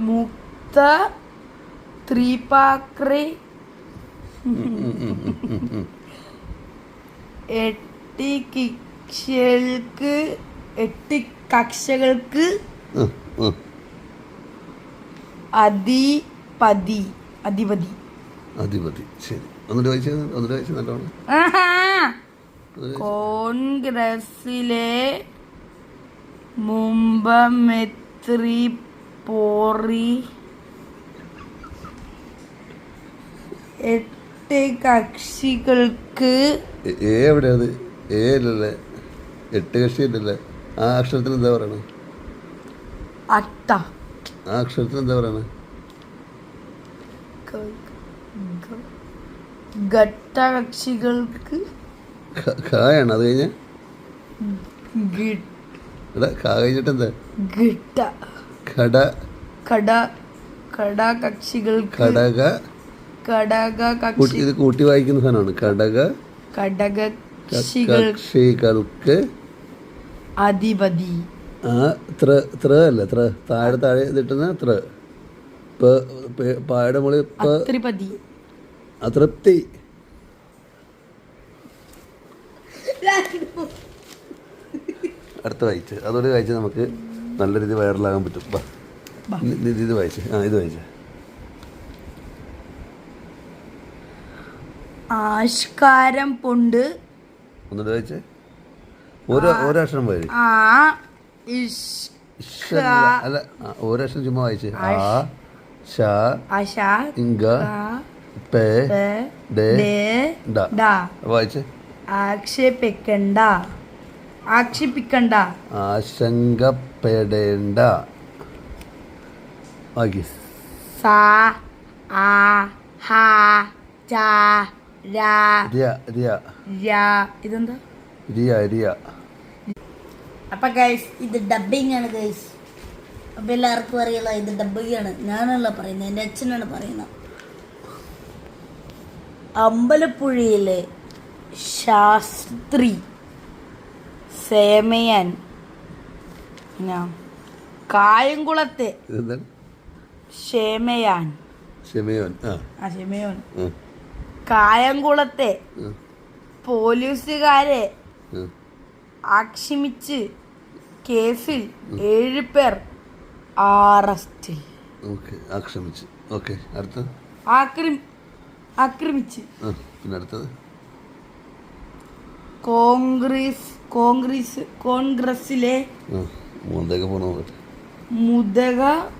മുക്ത ത്രിപാക്രി എട്ട് കക്ഷകൾക്ക് അധിപതി. ശരി, ഒന്നിട്ട് വായിച്ചു നല്ലോണം. കോൺഗ്രസിലെ മുമ്പമെത്രി പോറി 8 കക്ഷികൾക്ക് എവിടെയത്? അല്ലല്ലേ, 8 കക്ഷി അല്ലല്ലേ? ആ അക്ഷരത്തിന് എന്താ പറയണ? ആ അക്ഷരത്തിന് എന്താ പറയണ? ഘട്ടകക്ഷികൾക്ക് ഖായാണ്. അത് കഴിഞ്ഞ ഖാ കഴിഞ്ഞിട്ട് എന്താ? ഇത് കൂട്ടി വായിക്കുന്ന സാധനമാണ്. കക്ഷികൾക്ക് അധിപതി. അല്ല, താഴെ ഇതിട്ടുന്ന പായുടെ മുകളിൽ അതൃപ്തി. അടുത്ത വായിച്ച്, അതോടെ വായിച്ച് നമുക്ക് നല്ല രീതി വൈറലാകാൻ പറ്റും. ഇത് വായിച്ച്. ഇത് വായിച്ച്. ആഷ്കാരം പൊണ്ട്. ഒന്നിട്ട് വായിച്ച്. ഒരക്ഷരം വായിച്ച്. അല്ല, ഒരക്ഷരം ചുമ്മാ വായിച്ച്. വായിച്ച്. ആക്ഷേപിക്കണ്ട, ആശങ്കപ്പെടേണ്ട. ഇതെന്താ? അപ്പൊ ഗൈസ്, ഇത് ഡബിങ് ആണ് ഗൈസ്. അപ്പൊ എല്ലാവർക്കും അറിയാലോ, ഇത് ഡബിങ് ആണ്. ഞാനല്ല പറയുന്നത്, എൻ്റെ അച്ഛനാണ് പറയുന്നത്. അമ്പലപ്പുഴയിലെ ശാസ്ത്രി സേമയൻ, കായംകുളത്തെ ഷേമയാൻ, കായംകുളത്തെ പോലീസുകാരെ ആക്ഷേപിച്ച് കേസിൽ 7 പേർ അറസ്റ്റിൽ. ആക്രമിച്ച്. പിന്നെ അടുത്തത് കോൺഗ്രസിലെ മുതക